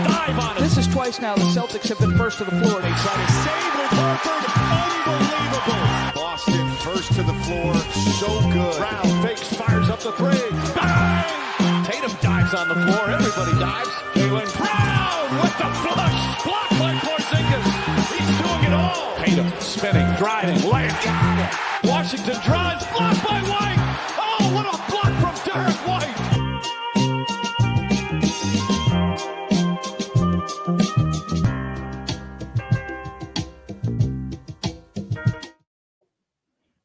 dive on it. This is twice now the Celtics have been first to the floor. They try to save with Horford. Unbelievable. Boston first to the floor. So good. Brown fakes, fires up the three. Bang! Tatum dives on the floor. Everybody dives. Jaylen Brown with the flush. Blocked by Porzingis. He's doing it all. Tatum spinning, driving, layup. Got it. Washington drives. Blocked by White. Oh, what a block from Derek White.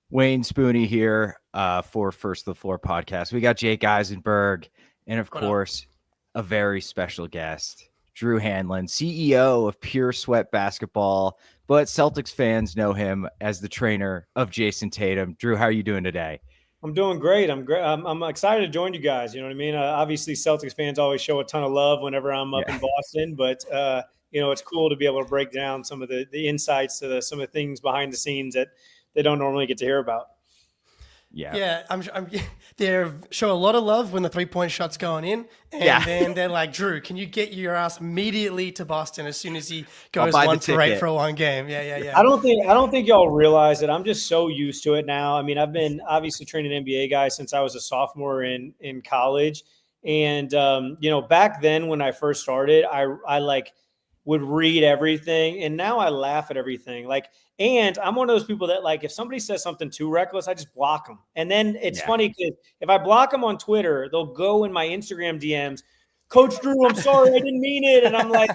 Wayne Spooney here for First to the Floor podcast. We got Jake Eisenberg and, of course, a very special guest, Drew Hanlen, CEO of Pure Sweat Basketball, but Celtics fans know him as the trainer of Jayson Tatum. Drew, how are you doing today? I'm doing great. I'm excited to join you guys. You know what I mean? Obviously, Celtics fans always show a ton of love whenever I'm up in Boston, but it's cool to be able to break down some of the insights to some of the things behind the scenes that they don't normally get to hear about. Yeah. They show a lot of love when the 3-point shot's going in, and then they're like, Drew, can you get your ass immediately to Boston as soon as he goes 1 for 8 for one game? Yeah. I don't think y'all realize that I'm just so used to it now. I mean, I've been obviously training NBA guys since I was a sophomore in college, and back then when I first started, I like would read everything, and now I laugh at everything. And I'm one of those people that, like, if somebody says something too reckless, I just block them. And then it's funny because if I block them on Twitter, they'll go in my Instagram DMs, Coach Drew, I'm sorry, I didn't mean it. And I'm like,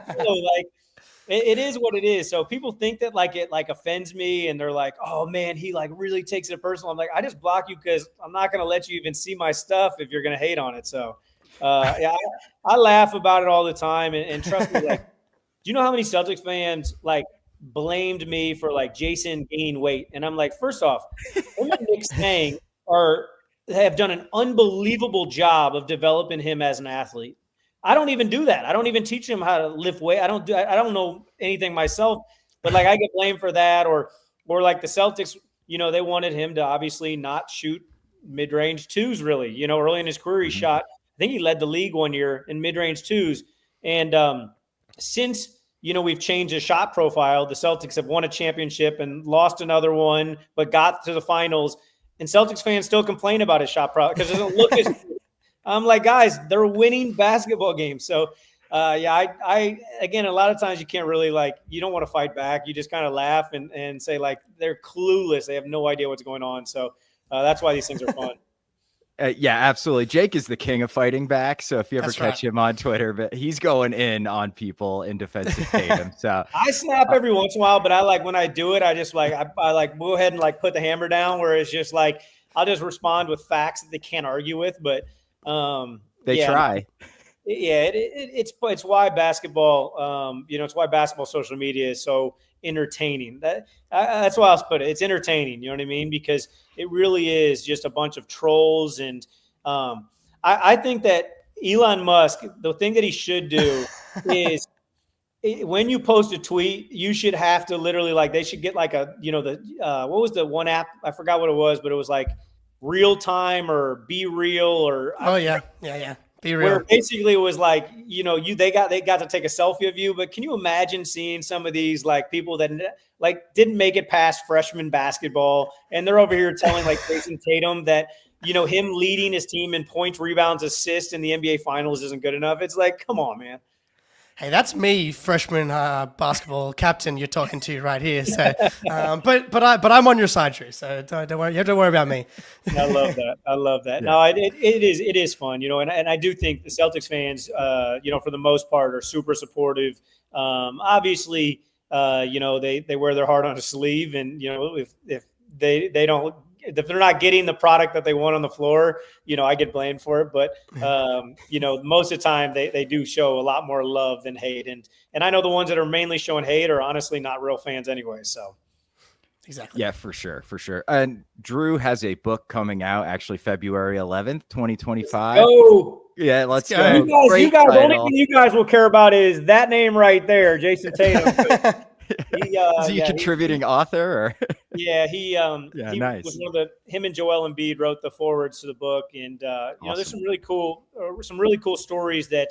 it is what it is. So people think that it offends me, and they're like, oh man, he really takes it personal. I'm like, I just block you because I'm not going to let you even see my stuff if you're going to hate on it. So I laugh about it all the time. And trust me, do you know how many Celtics fans blamed me for Jayson gaining weight? And I'm like, first off, him and Nick Stang have done an unbelievable job of developing him as an athlete. I don't even do that. I don't even teach him how to lift weight. I don't know anything myself, but I get blamed for that. Or the Celtics, they wanted him to obviously not shoot mid-range twos really. Early in his career, he shot, I think he led the league one year in mid-range twos. And since we've changed his shot profile, the Celtics have won a championship and lost another one, but got to the finals. And Celtics fans still complain about his shot profile because it doesn't look as – I'm like, guys, they're winning basketball games. So, I again, a lot of times you can't really you don't want to fight back. You just kind of laugh and say they're clueless. They have no idea what's going on. So that's why these things are fun. Yeah, absolutely. Jake is the king of fighting back. So if you ever catch him on Twitter, but he's going in on people in defense of Tatum. So I snap every once in a while, but when I do it, I just I go ahead and put the hammer down, where it's just I'll just respond with facts that they can't argue with. But they try. Yeah, it's why basketball, it's why basketball social media is so entertaining. That's why I'll put it. It's entertaining. You know what I mean? Because it really is just a bunch of trolls. And I think that Elon Musk, the thing that he should do is when you post a tweet, you should have to literally they should get what was the one app? I forgot what it was, but it was Real Time or Be Real or yeah. Be real. Where basically it was they got to take a selfie of you. But can you imagine seeing some of these people that didn't make it past freshman basketball, and they're over here telling Jayson Tatum that him leading his team in points, rebounds, assists in the NBA Finals isn't good enough? It's come on, man. Hey, that's me, freshman basketball captain. You're talking to right here. So, but I'm on your side, Drew. So don't worry. You have to worry about me. I love that. Yeah. No, it is fun, and I do think the Celtics fans, for the most part, are super supportive. Obviously, they wear their heart on a sleeve, and if they don't. If they're not getting the product that they want on the floor, I get blamed for it. But, most of the time they do show a lot more love than hate. And I know the ones that are mainly showing hate are honestly not real fans anyway. So. Exactly. Yeah, for sure. And Drew has a book coming out actually February 11th, 2025. Oh, yeah, let's go. You guys, the only thing you guys will care about is that name right there, Jayson Tatum. Is he a contributing author? Or? Yeah, he nice. was one of him and Joel Embiid wrote the forwards to the book, and awesome. There's some really cool stories that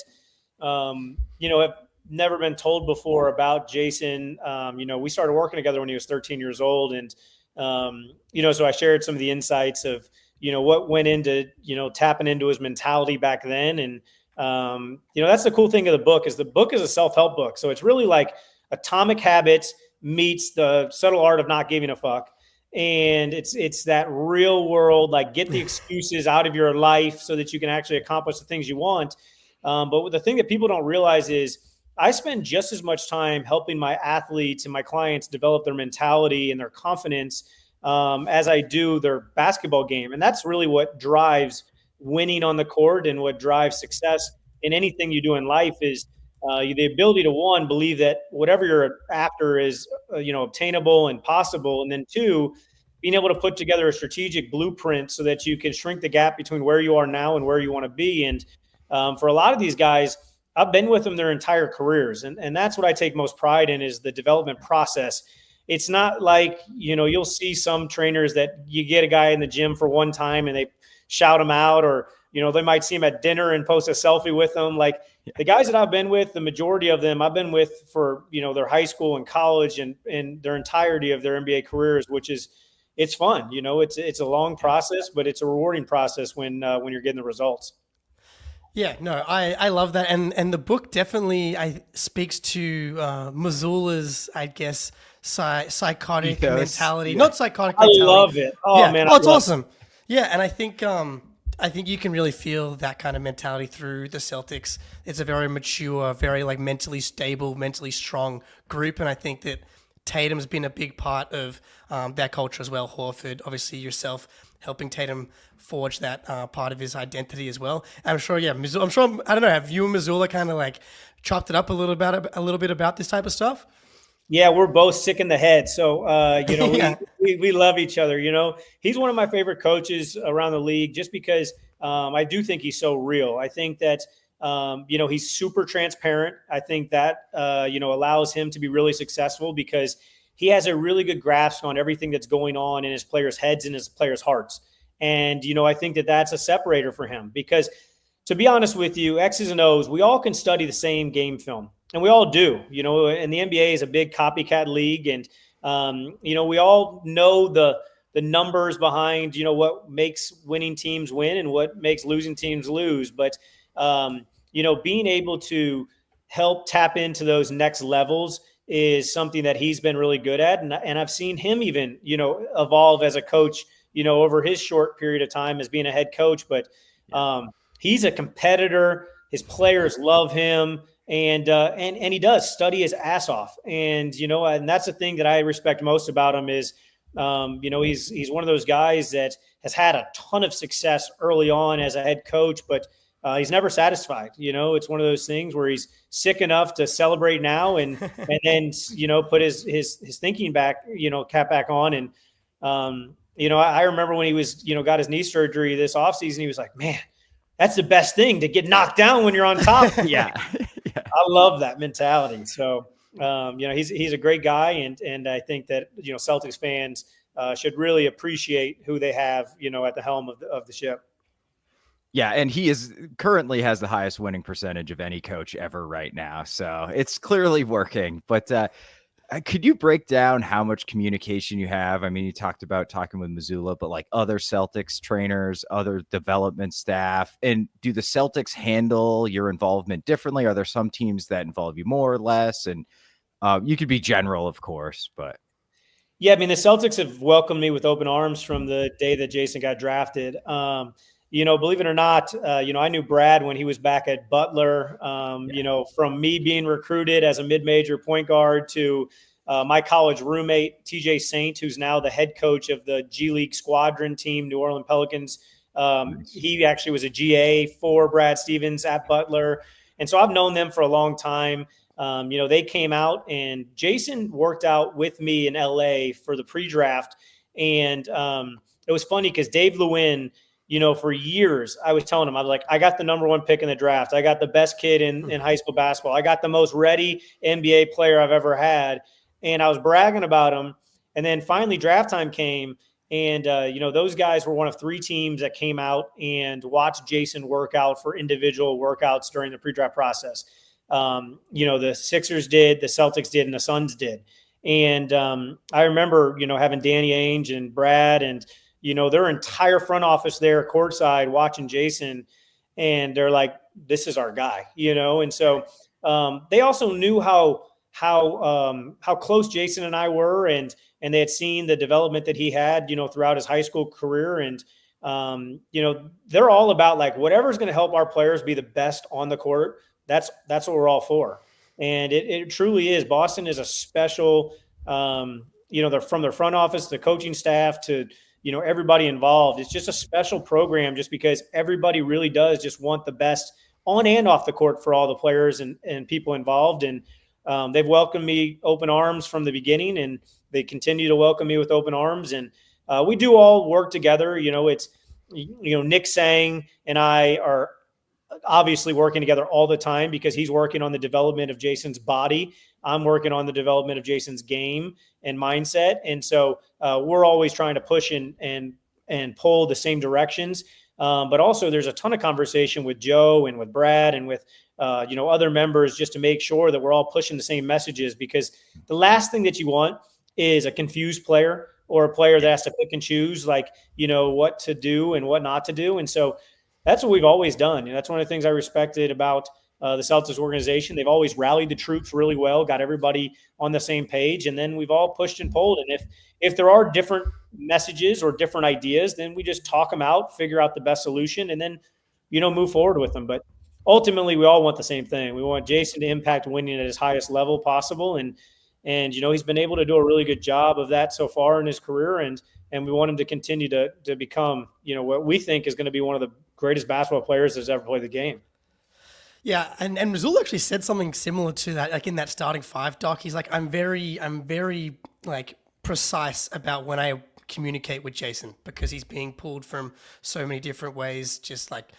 have never been told before about Jayson. We started working together when he was 13 years old. And, so I shared some of the insights of, what went into, tapping into his mentality back then. And, that's the cool thing of the book is a self-help book. So it's really like Atomic Habits meets the subtle art of not giving a fuck. And it's that real world, like get the excuses out of your life so that you can actually accomplish the things you want. But the thing that people don't realize is I spend just as much time helping my athletes and my clients develop their mentality and their confidence as I do their basketball game. And that's really what drives winning on the court and what drives success in anything you do in life is the ability to, one, believe that whatever you're after is, obtainable and possible. And then two, being able to put together a strategic blueprint so that you can shrink the gap between where you are now and where you want to be. And for a lot of these guys, I've been with them their entire careers. And that's what I take most pride in is the development process. It's not like, you'll see some trainers that you get a guy in the gym for one time and they shout him out, or, they might see him at dinner and post a selfie with them. Like the guys that I've been with, the majority of them I've been with for, their high school and college and their entirety of their NBA careers, which is, it's fun. It's a long process, but it's a rewarding process when you're getting the results. Yeah, no, I love that. And the book definitely speaks to Mazzulla's, I guess, psychotic mentality. Yeah. Not psychotic mentality. I love it. Oh, yeah. Man. Oh, it's awesome. Yeah, and I think you can really feel that kind of mentality through the Celtics. It's a very mature, very like mentally stable, mentally strong group. And I think that Tatum's been a big part of that culture as well. Horford, obviously yourself, helping Tatum forge that part of his identity as well. I'm sure, yeah, Mazzulla, I don't know, have you and Mazzulla kind of like chopped it up a little bit about this type of stuff? Yeah, we're both sick in the head. So, Yeah. we love each other. He's one of my favorite coaches around the league just because I do think he's so real. I think that, he's super transparent. I think that, allows him to be really successful because he has a really good grasp on everything that's going on in his players' heads and his players' hearts. And, I think that that's a separator for him because, to be honest with you, X's and O's, we all can study the same game film. And we all do, and the NBA is a big copycat league. And, we all know the numbers behind, what makes winning teams win and what makes losing teams lose. But, being able to help tap into those next levels is something that he's been really good at. And I've seen him even, evolve as a coach, over his short period of time as being a head coach. But he's a competitor. His players love him. And he does study his ass off. And, and that's the thing that I respect most about him is, he's one of those guys that has had a ton of success early on as a head coach, but he's never satisfied. It's one of those things where he's sick enough to celebrate now and then, put his thinking back, cap back on. And, I remember when he was, got his knee surgery this offseason, he was like, man, that's the best thing to get knocked down when you're on top. Yeah. I love that mentality. So, he's a great guy. And I think that, Celtics fans should really appreciate who they have, at the helm of the ship. Yeah. And he currently has the highest winning percentage of any coach ever right now. So it's clearly working, but could you break down how much communication you have? I mean, you talked about talking with Mazzulla, but like other Celtics trainers, other development staff, and do the Celtics handle your involvement differently? Are there some teams that involve you more or less? And you could be general, of course, but. Yeah, I mean, the Celtics have welcomed me with open arms from the day that Jayson got drafted. Believe it or not, I knew Brad when he was back at Butler, from me being recruited as a mid-major point guard to my college roommate, TJ Saint, who's now the head coach of the G League squadron team, New Orleans Pelicans. He actually was a GA for Brad Stevens at Butler. And so I've known them for a long time. They came out and Jayson worked out with me in LA for the pre-draft. And it was funny because Dave Lewin, for years, I was telling him, I was like, I got the number one pick in the draft. I got the best kid in high school basketball. I got the most ready NBA player I've ever had. And I was bragging about him. And then finally draft time came. And, those guys were one of three teams that came out and watched Jayson work out for individual workouts during the pre-draft process. the Sixers did, the Celtics did, and the Suns did. And I remember, having Danny Ainge and Brad and, their entire front office there courtside watching Jayson, and they're like, this is our guy, And so they also knew how close Jayson and I were, and they had seen the development that he had, throughout his high school career. And, they're all about like whatever's going to help our players be the best on the court. That's what we're all for. And it truly is. Boston is a special, they're from their front office, the coaching staff to, everybody involved. It's just a special program just because everybody really does just want the best on and off the court for all the players and people involved. And they've welcomed me open arms from the beginning, and they continue to welcome me with open arms. And we do all work together. It's, Nick Sang and I are obviously working together all the time because he's working on the development of Jayson's body. I'm working on the development of Jayson's game and mindset. And so we're always trying to push and pull the same directions. But also there's a ton of conversation with Joe and with Brad and with, other members just to make sure that we're all pushing the same messages, because the last thing that you want is a confused player or a player that has to pick and choose, like, what to do and what not to do. And so that's what we've always done. That's one of the things I respected about the Celtics organization. They've always rallied the troops really well, got everybody on the same page, and then we've all pushed and pulled. And if there are different messages or different ideas, then we just talk them out, figure out the best solution, and then, move forward with them. But ultimately, we all want the same thing. We want Jayson to impact winning at his highest level possible. And he's been able to do a really good job of that so far in his career. And we want him to continue to become, what we think is going to be one of the greatest basketball players that's ever played the game. Yeah, and Mazzulla actually said something similar to that, like in that starting five doc. He's like, I'm very like precise about when I communicate with Jayson, because he's being pulled from so many different ways, just like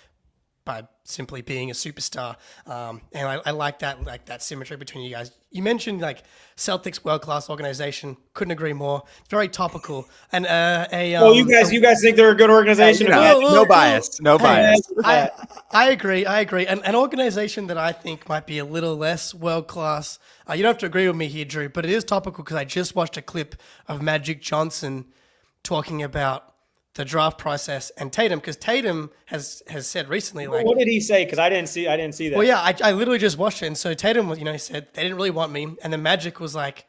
by simply being a superstar. And I like that symmetry between you guys. You mentioned like Celtics world-class organization. Couldn't agree more. Very topical. And you guys think they're a good organization? No bias. I agree. An organization that I think might be a little less world-class. You don't have to agree with me here, Drew, but it is topical because I just watched a clip of Magic Johnson talking about the draft process and Tatum, because Tatum has said recently, like, what did he say? Because I didn't see that. Well, yeah, I literally just watched it, and so Tatum was, he said they didn't really want me, and then Magic was like,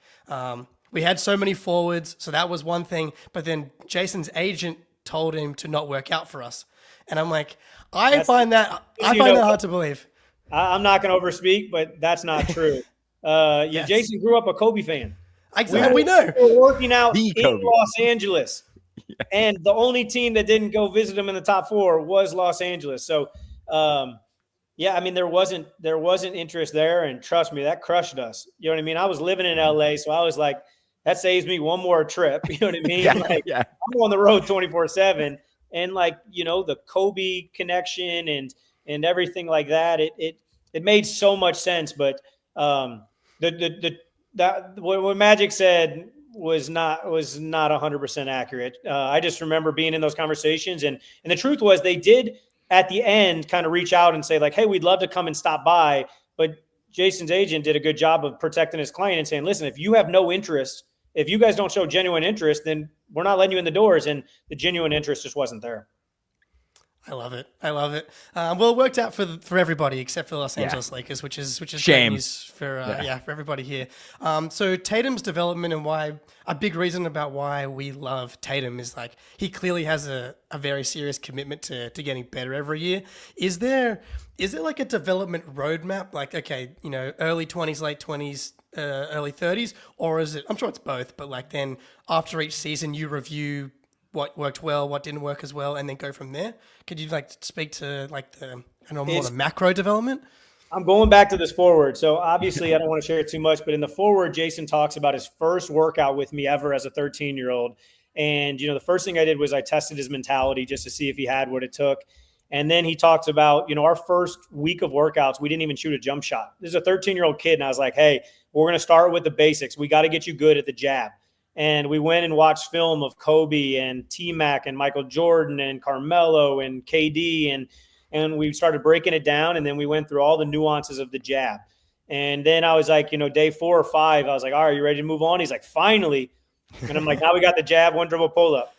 we had so many forwards, so that was one thing, but then Jayson's agent told him to not work out for us, and I'm like, I find that hard to believe. I'm not going to overspeak, but that's not true. Yes. Jayson grew up a Kobe fan. Exactly, we know. We were working out in Los Angeles. And the only team that didn't go visit him in the top four was Los Angeles. So, there wasn't interest there. And trust me, that crushed us. You know what I mean? I was living in LA, so I was like, that saves me one more trip. You know what I mean? I'm on the road 24/7. And the Kobe connection and everything like that, it made so much sense. But what Magic said was not 100% accurate. I just remember being in those conversations, and the truth was they did at the end kind of reach out and say like, hey, we'd love to come and stop by. But Jayson's agent did a good job of protecting his client and saying, listen, if you have no interest, if you guys don't show genuine interest, then we're not letting you in the doors. And the genuine interest just wasn't there. I love it. Well, it worked out for everybody except for the Los Angeles Lakers, which is shame news for everybody here. So Tatum's development and why a big reason about why we love Tatum is like he clearly has a very serious commitment to getting better every year. Is there like a development roadmap? Like, okay, early 20s, late 20s, early 30s, or is it? I'm sure it's both, but like then after each season you review what worked well, what didn't work as well, and then go from there. Could you speak to more the macro development? I'm going back to this forward. So obviously I don't want to share it too much, but in the forward, Jayson talks about his first workout with me ever as a 13-year-old. And, the first thing I did was I tested his mentality just to see if he had what it took. And then he talks about, our first week of workouts, we didn't even shoot a jump shot. This is a 13-year-old kid. And I was like, hey, we're going to start with the basics. We got to get you good at the jab. And we went and watched film of Kobe and T-Mac and Michael Jordan and Carmelo and KD. And we started breaking it down. And then we went through all the nuances of the jab. And then I was like, day 4 or 5, I was like, all right, you ready to move on? He's like, finally. And I'm like, now we got the jab, one dribble pull up.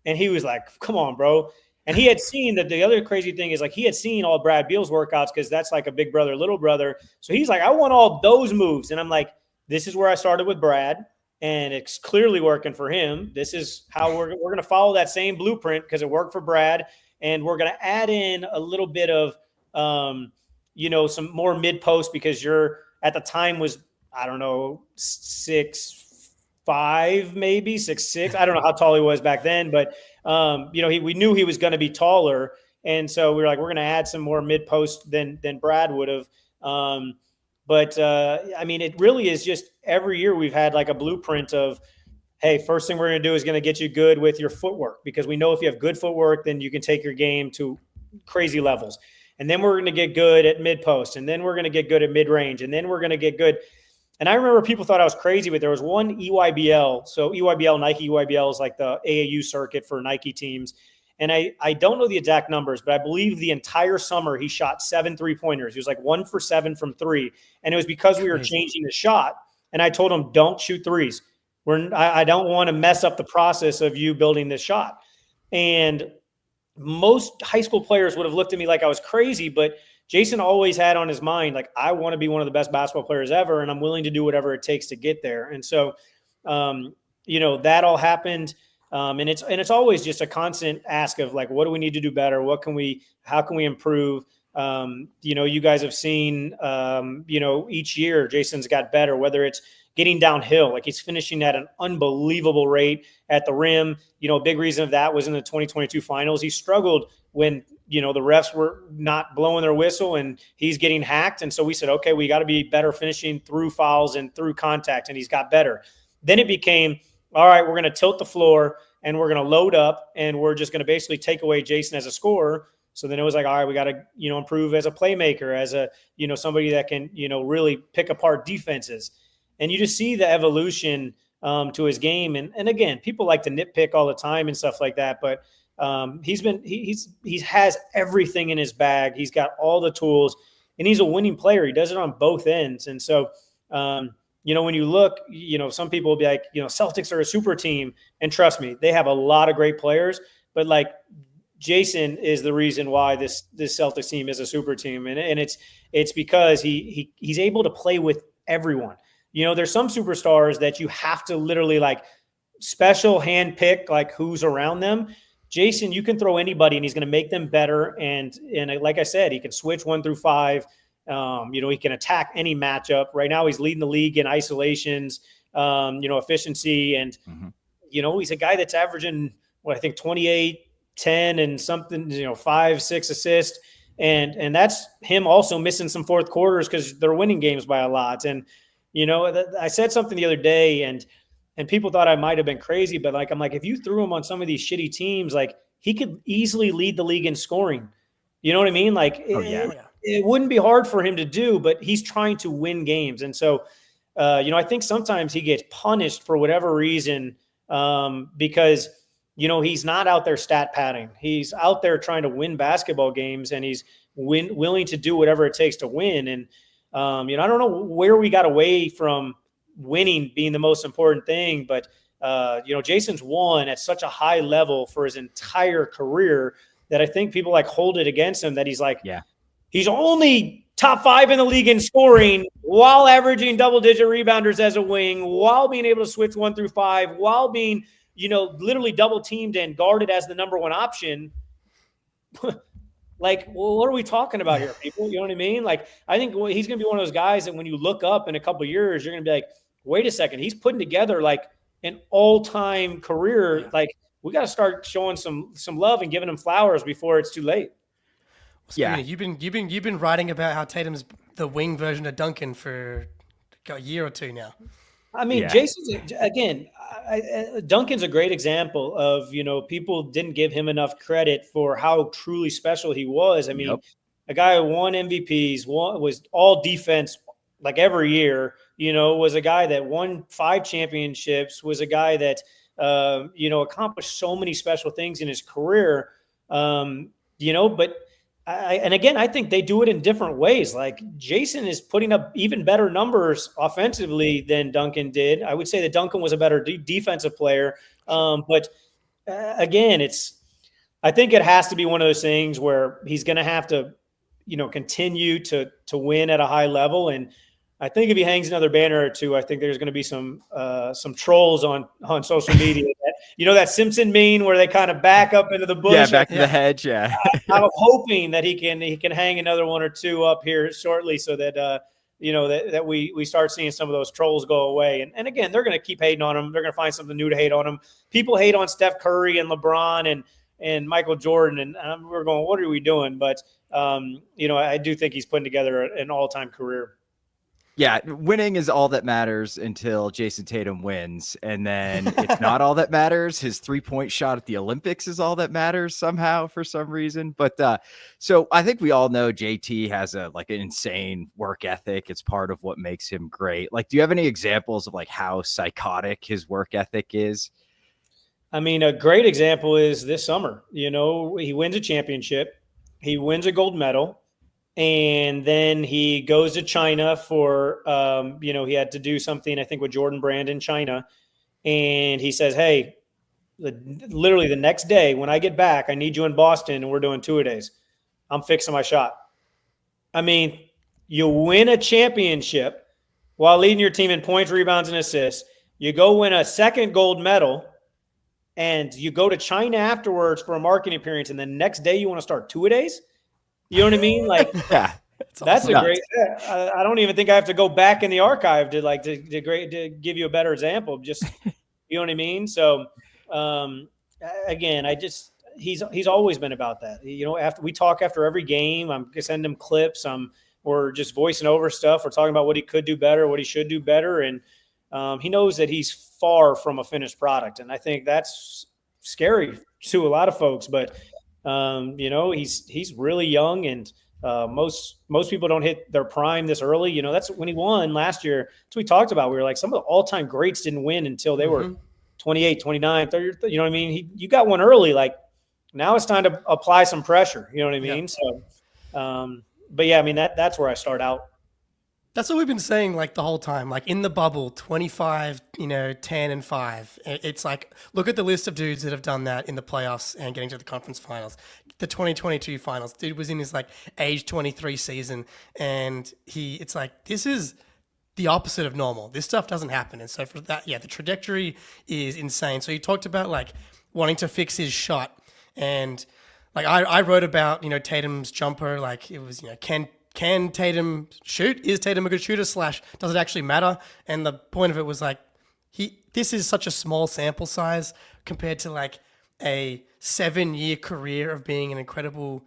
And he was like, come on, bro. And he had seen that. The other crazy thing is, like, he had seen all Brad Beal's workouts, because that's like a big brother, little brother. So he's like, I want all those moves. And I'm like, this is where I started with Brad, and it's clearly working for him. This is how we're going to follow that same blueprint, because it worked for Brad. And we're going to add in a little bit of, some more mid post, because you're at the time was, I don't know, 6'5", maybe 6'6". I don't know how tall he was back then, but we knew he was going to be taller. And so we were like, we're going to add some more mid post than Brad would have. It really is just every year we've had like a blueprint of, hey, first thing we're going to do is going to get you good with your footwork, because we know if you have good footwork, then you can take your game to crazy levels. And then we're going to get good at mid post, and then we're going to get good at mid range, and then we're going to get good. And I remember people thought I was crazy, but there was one EYBL. So Nike EYBL is like the AAU circuit for Nike teams. And I don't know the exact numbers, but I believe the entire summer he shot 7 3-pointers. He was like 1 for 7 from 3. And it was because we were changing the shot. And I told him, don't shoot threes. I don't want to mess up the process of you building this shot. And most high school players would have looked at me like I was crazy, but Jayson always had on his mind, like, I want to be one of the best basketball players ever, and I'm willing to do whatever it takes to get there. And so, that all happened. And it's always just a constant ask of, like, what do we need to do better? How can we improve? You guys have seen, each year Jayson's got better, whether it's getting downhill, like he's finishing at an unbelievable rate at the rim. A big reason of that was in the 2022 finals. He struggled when, the refs were not blowing their whistle and he's getting hacked. And so we said, okay, we got to be better finishing through fouls and through contact. And he's got better. Then it became, all right, we're going to tilt the floor and we're going to load up and we're just going to basically take away Jayson as a scorer. So then it was like, all right, we got to, improve as a playmaker, as a, somebody that can, really pick apart defenses. And you just see the evolution to his game. And again, people like to nitpick all the time and stuff like that. But he has everything in his bag. He's got all the tools, and he's a winning player. He does it on both ends. And so, when you look, some people will be like, Celtics are a super team. And trust me, they have a lot of great players. But like, Jayson is the reason why this Celtics team is a super team. And it's because he's able to play with everyone. There's some superstars that you have to literally like special hand pick, like who's around them. Jayson, you can throw anybody and he's going to make them better. And like I said, he can switch 1 through 5. He can attack any matchup. Right now, he's leading the league in isolations, efficiency. And, he's a guy that's averaging, 28, 10 and something, 5, 6 assists. And that's him also missing some fourth quarters because they're winning games by a lot. And, I said something the other day and people thought I might have been crazy, but I'm like, if you threw him on some of these shitty teams, like he could easily lead the league in scoring. You know what I mean? Like, it wouldn't be hard for him to do, but he's trying to win games. And so, I think sometimes he gets punished for whatever reason because, he's not out there stat padding. He's out there trying to win basketball games, and he's willing to do whatever it takes to win. And, I don't know where we got away from winning being the most important thing, but Jayson's won at such a high level for his entire career that I think people like hold it against him that he's like, he's only top 5 in the league in scoring while averaging double-digit rebounders as a wing, while being able to switch 1 through 5, while being, literally double teamed and guarded as the number 1 option. Like, well, what are we talking about here, people? You know what I mean? Like, I think he's going to be one of those guys that when you look up in a couple of years, you're going to be like, wait a second, he's putting together like an all-time career. Yeah. Like, we got to start showing some love and giving him flowers before it's too late. Yeah, you've been writing about how Tatum's the wing version of Duncan for a year or 2 now. I mean, Jayson's again. Duncan's a great example of people didn't give him enough credit for how truly special he was. I mean, a guy who won MVPs, was all defense like every year. Was a guy that won 5 championships. Was a guy that accomplished so many special things in his career. But and again, I think they do it in different ways. Like Jayson is putting up even better numbers offensively than Duncan did. I would say that Duncan was a better defensive player. But again, I think it has to be one of those things where he's going to have to, continue to win at a high level. And I think if he hangs another banner or two, I think there's going to be some trolls on social media. That Simpson meme where they kind of back up into the bush. Yeah, back to the hedge. Yeah, I'm hoping that he can hang another one or two up here shortly, so that that we start seeing some of those trolls go away. And again, they're going to keep hating on him. They're going to find something new to hate on him. People hate on Steph Curry and LeBron and Michael Jordan, and we're going, what are we doing? But I do think he's putting together an all-time career. Yeah, winning is all that matters until Jayson Tatum wins. And then it's not all that matters. His 3-point shot at the Olympics is all that matters somehow for some reason. But so I think we all know JT has an insane work ethic. It's part of what makes him great. Like, do you have any examples of how psychotic his work ethic is? I mean, a great example is this summer. He wins a championship. He wins a gold medal. And then he goes to China for, he had to do something, I think, with Jordan Brand in China. And he says, hey, literally the next day when I get back, I need you in Boston and we're doing 2-a-days. I'm fixing my shot. I mean, you win a championship while leading your team in points, rebounds, and assists. You go win a second gold medal and you go to China afterwards for a marketing appearance. And the next day you want to start 2-a-days? You know what I mean? Like, yeah, that's a great. I don't even think I have to go back in the archive to give you a better example. Just, you know what I mean? So, again, he's always been about that. After we talk after every game, I'm sending him clips. We're just voicing over stuff. We're talking about what he could do better, what he should do better, and he knows that he's far from a finished product, and I think that's scary to a lot of folks, but. He's really young, and most people don't hit their prime this early. That's when he won last year. That's what we talked about. We were like, some of the all-time greats didn't win until they were 28, 29, 30. You know what I mean? You got one early. Like, now it's time to apply some pressure. You know what I mean? Yeah. So, but yeah, I mean, that's where I start out. That's what we've been saying the whole time. In the bubble, 25, 10 and 5. It's look at the list of dudes that have done that in the playoffs and getting to the conference finals. The 2022 finals, dude was in his age 23 season, and this is the opposite of normal. This stuff doesn't happen, and so for that, the trajectory is insane. So you talked about wanting to fix his shot, and I wrote about Tatum's jumper. It was Can Tatum shoot? Is Tatum a good shooter? / does it actually matter? And the point of it was this is such a small sample size compared to a 7-year career of being an incredible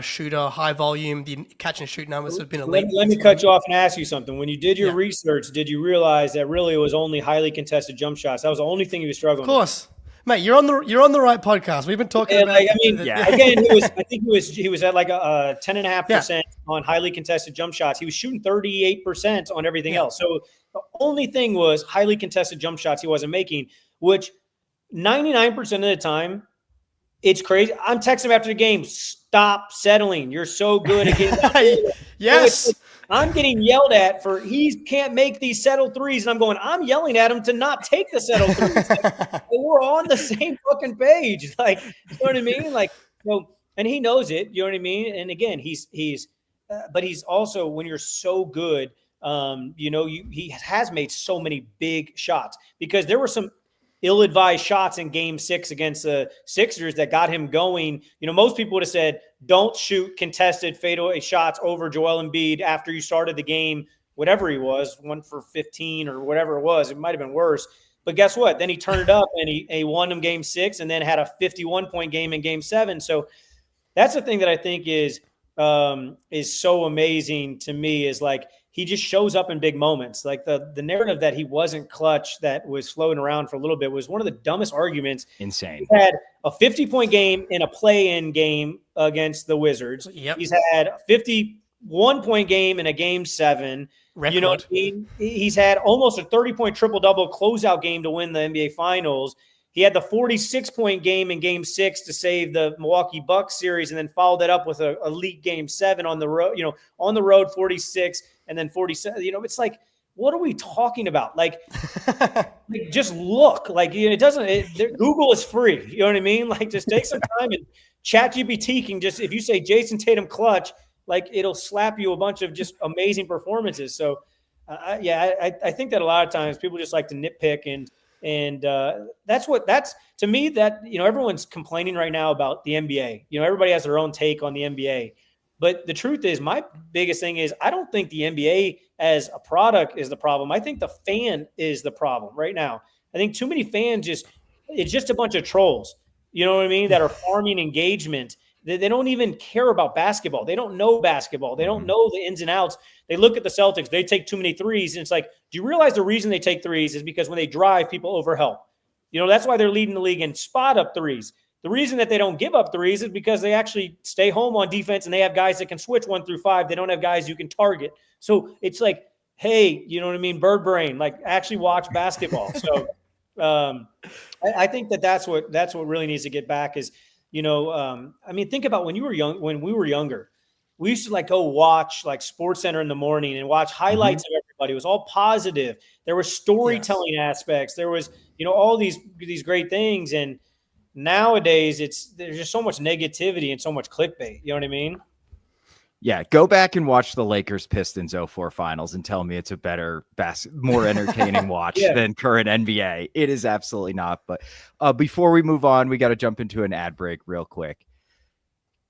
shooter, high volume. The catch and shoot numbers have been elite. Let me cut you off and ask you something. When you did your research, did you realize that really it was only highly contested jump shots? That was the only thing he was struggling with. Of course. Mate, you're on the right podcast. We've been talking about. Again, he was at a 10.5% on highly contested jump shots. He was shooting 38% on everything else. So the only thing was highly contested jump shots he wasn't making, which 99% of the time, it's crazy. I'm texting him after the game. Stop settling. You're so good at getting. Yes. I'm getting yelled at for he can't make these settled threes. And I'm going, I'm yelling at him to not take the settled threes. We're on the same fucking page. You know what I mean? And he knows it, you know what I mean? And again, but he's also, when you're so good, he has made so many big shots because there were some ill-advised shots in Game 6 against the Sixers that got him going. Most people would have said, don't shoot contested fadeaway shots over Joel Embiid after you started the game, whatever he was, 1 for 15 or whatever it was. It might have been worse. But guess what? Then he turned it up and he won him Game 6 and then had a 51-point game in Game 7. So that's the thing that I think is so amazing to me is he just shows up in big moments. The narrative that he wasn't clutch that was floating around for a little bit was one of the dumbest arguments. Insane. He had a 50-point game in a play-in game against the Wizards. Yep. He's had a 51-point game in a Game 7. Record. You know what I mean? He's had almost a 30-point triple-double closeout game to win the NBA Finals. He had the 46-point game in Game 6 to save the Milwaukee Bucks series, and then followed it up with a elite Game 7 on the road. On the road 46 and then 47. It's like, what are we talking about? Like just look. Like it doesn't. Google is free. You know what I mean? Like just take some time, and ChatGPT can just, if you say Jayson Tatum clutch, like it'll slap you a bunch of just amazing performances. So I think that a lot of times people just like to nitpick, and that's to me that, everyone's complaining right now about the NBA. Everybody has their own take on the NBA, but the truth is, my biggest thing is, I don't think the NBA as a product is the problem. I think the fan is the problem right now. I think too many fans it's just a bunch of trolls, you know what I mean, that are farming engagement. They don't even care about basketball. They don't know basketball. They don't know the ins and outs. They look at the Celtics. They take too many threes. And it's like, do you realize the reason they take threes is because when they drive, people overhelp? That's why they're leading the league in spot up threes. The reason that they don't give up threes is because they actually stay home on defense, and they have guys that can switch 1 through 5. They don't have guys you can target. So it's like, hey, you know what I mean? Bird brain, like actually watch basketball. So I think that's what really needs to get back is, think about when we were younger, we used to like go watch like SportsCenter in the morning and watch highlights of everybody. It was all positive. There was storytelling aspects. There was, all these great things. And nowadays there's just so much negativity and so much clickbait. You know what I mean? Yeah, go back and watch the Lakers Pistons 04 finals and tell me it's a better, more entertaining watch than current NBA. It is absolutely not. But before we move on, we got to jump into an ad break real quick.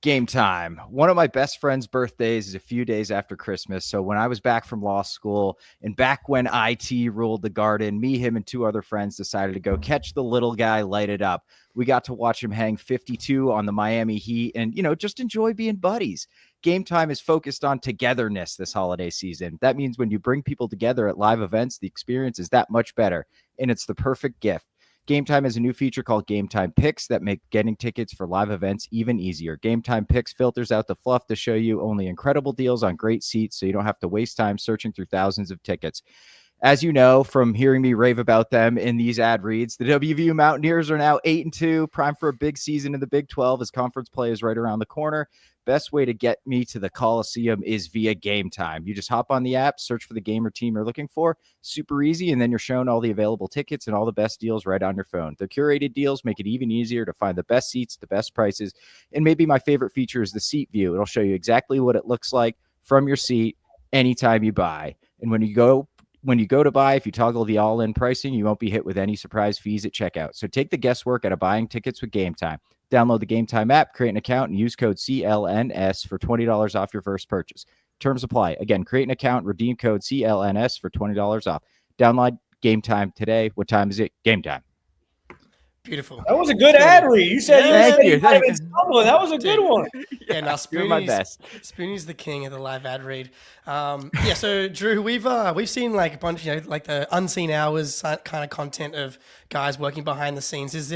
Game time. One of my best friend's birthdays is a few days after Christmas. So when I was back from law school and back when IT ruled the garden, me, him, and 2 other friends decided to go catch the little guy, light it up. We got to watch him hang 52 on the Miami Heat and, just enjoy being buddies. Game Time is focused on togetherness this holiday season. That means when you bring people together at live events, the experience is that much better, and it's the perfect gift. Game Time has a new feature called Game Time Picks that make getting tickets for live events even easier. Game Time Picks filters out the fluff to show you only incredible deals on great seats, so you don't have to waste time searching through thousands of tickets. As you know from hearing me rave about them in these ad reads, the WVU Mountaineers are now 8-2, prime for a big season in the Big 12 as conference play is right around the corner. Best way to get me to the Coliseum is via Game Time. You just hop on the app, search for the game or team you're looking for. Super easy, and then you're shown all the available tickets and all the best deals right on your phone. The curated deals make it even easier to find the best seats, the best prices, and maybe my favorite feature is the seat view. It'll show you exactly what it looks like from your seat anytime you buy. And when you go to buy, if you toggle the all-in pricing, you won't be hit with any surprise fees at checkout. So take the guesswork out of buying tickets with Game Time. Download the Game Time app, create an account, and use code CLNS for $20 off your first purchase. Terms apply. Again, create an account, redeem code CLNS for $20 off. Download Game Time today. What time is it? Game Time. Beautiful. That was a good ad read. You said Thank you. That was a good one. Yeah, now You're my best. Spoonie's the king of the live ad read. So Drew, we've seen like a bunch, like the unseen hours kind of content of guys working behind the scenes. Is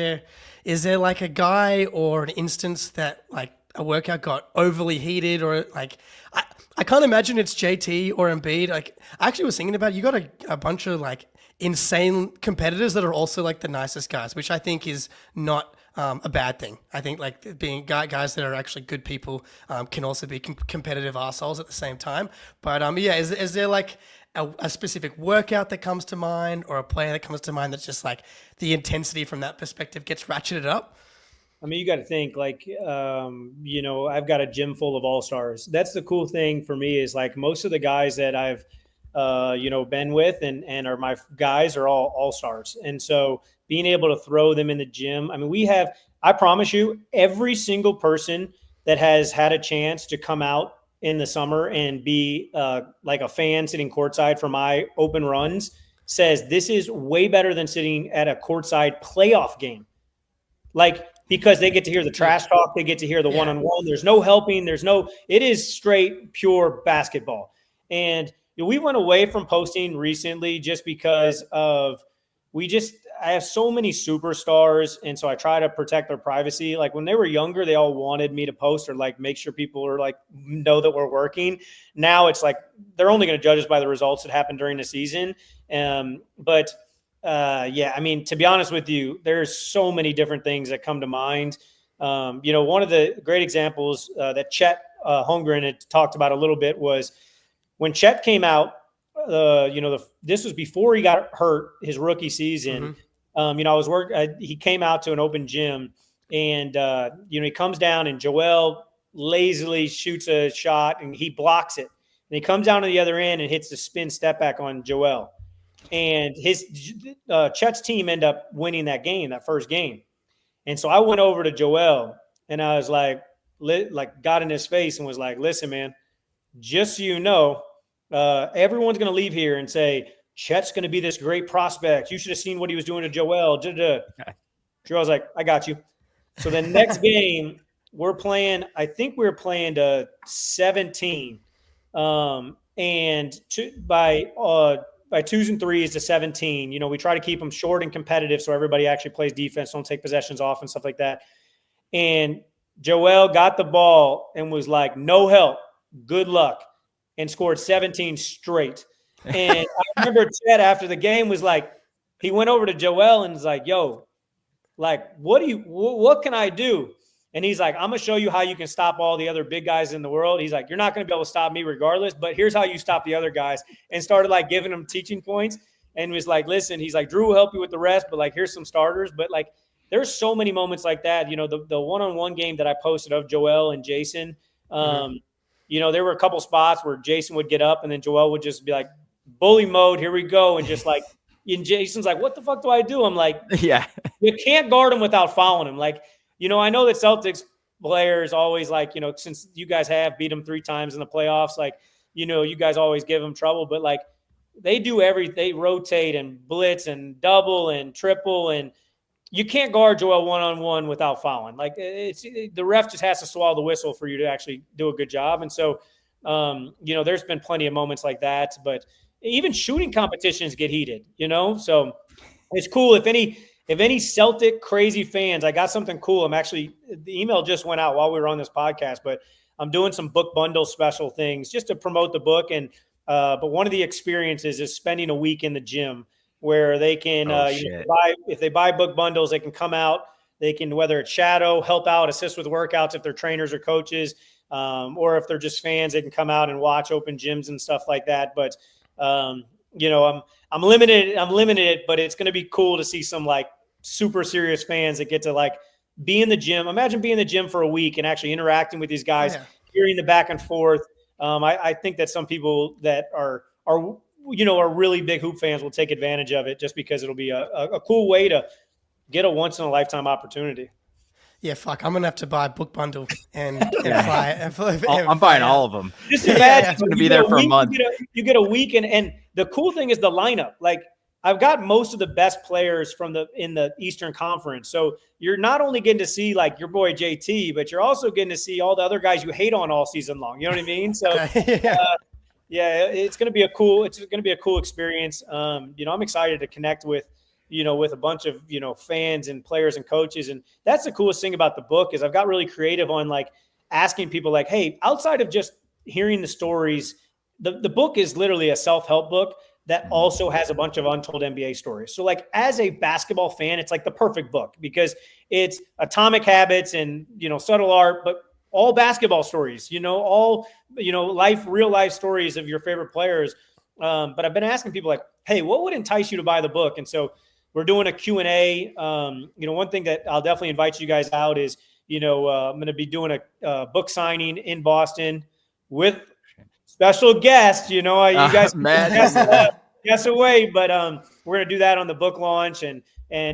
there like a guy or an instance that like a workout got overly heated, or like I can't imagine it's JT or Embiid. Like I actually was thinking about it. You got a bunch of like insane competitors that are also like the nicest guys, which I think is not a bad thing. I think like being guys that are actually good people can also be competitive assholes at the same time. But is there like a specific workout that comes to mind, or a player that comes to mind that's just like the intensity from that perspective gets ratcheted up? I mean, you got to think like, I've got a gym full of all-stars. That's the cool thing for me is like most of the guys that I've been with and are my guys are all stars. And so being able to throw them in the gym, I mean, I promise you, every single person that has had a chance to come out in the summer and be like a fan sitting courtside for my open runs says this is way better than sitting at a courtside playoff game. Like, because they get to hear the trash talk, they get to hear the one-on-one. There's no helping. It is straight, pure basketball. And we went away from posting recently just because of I have so many superstars, and so I try to protect their privacy. Like when they were younger, they all wanted me to post or like make sure people are like know that we're working. Now it's like they're only going to judge us by the results that happen during the season. But Yeah, I mean, to be honest with you, there's so many different things that come to mind. One of the great examples that Chet Holmgren had talked about a little bit was when Chet came out. This was before he got hurt his rookie season. He came out to an open gym, and he comes down, and Joel lazily shoots a shot, and he blocks it. And he comes down to the other end and hits the spin step back on Joel. And Chet's team end up winning that first game. And so I went over to Joel, and I was like got in his face and was like, listen, man, just so you know, everyone's going to leave here and say, Chet's going to be this great prospect. You should have seen what he was doing to Joel. Joel's like, I got you. So the next game we're playing, I think we were playing to 17. By twos and threes to 17, we try to keep them short and competitive so everybody actually plays defense, don't take possessions off and stuff like that. And Joel got the ball and was like, no help, good luck, and scored 17 straight. And I remember Chet after the game was like, he went over to Joel and was like, yo, like, what can I do? And he's like, I'm going to show you how you can stop all the other big guys in the world. He's like, you're not going to be able to stop me regardless, but here's how you stop the other guys. And started like giving them teaching points and was like, listen, he's like, Drew will help you with the rest, but like, here's some starters. But like, there's so many moments like that. The one-on-one game that I posted of Joel and Jayson, there were a couple spots where Jayson would get up and then Joel would just be like, bully mode, here we go. And just like, and Jason's like, what the fuck do I do? I'm like, yeah, you can't guard him without fouling him. Like, I know that Celtics players always like, since you guys have beat them 3 times in the playoffs, like, you guys always give them trouble, but like they do they rotate and blitz and double and triple, and you can't guard Joel one-on-one without fouling. Like the ref just has to swallow the whistle for you to actually do a good job. And so, there's been plenty of moments like that, but even shooting competitions get heated, so it's cool. If any Celtic crazy fans, I got something cool. The email just went out while we were on this podcast, but I'm doing some book bundle special things just to promote the book. And, but one of the experiences is spending a week in the gym where they can, if they buy book bundles, they can come out, they can, whether it's shadow, help out, assist with workouts if they're trainers or coaches, or if they're just fans, they can come out and watch open gyms and stuff like that. But, I'm limited, but it's going to be cool to see some like super serious fans that get to like be in the gym. Imagine being in the gym for a week and actually interacting with these guys, hearing the back and forth. I think that some people that are really big hoop fans will take advantage of it just because it'll be a cool way to get a once in a lifetime opportunity. Yeah, fuck. I'm gonna have to buy a book bundle and fly. I'm buying all of them. Just imagine I'm gonna be there for a month. You get a week, and the cool thing is the lineup. Like I've got most of the best players in the Eastern Conference, so you're not only getting to see like your boy JT, but you're also getting to see all the other guys you hate on all season long. You know what I mean? So it's gonna be a cool experience. I'm excited to connect with a bunch of, fans and players and coaches. And that's the coolest thing about the book is I've got really creative on like asking people like, hey, outside of just hearing the stories, the book is literally a self-help book that also has a bunch of untold NBA stories. So like as a basketball fan, it's like the perfect book because it's Atomic Habits and, Subtle Art, but all basketball stories, all, real life stories of your favorite players. But I've been asking people like, hey, what would entice you to buy the book? And so we're doing a Q&A. One thing that I'll definitely invite you guys out is, I'm going to be doing a book signing in Boston with special guests. You guys guess away, but we're going to do that on the book launch and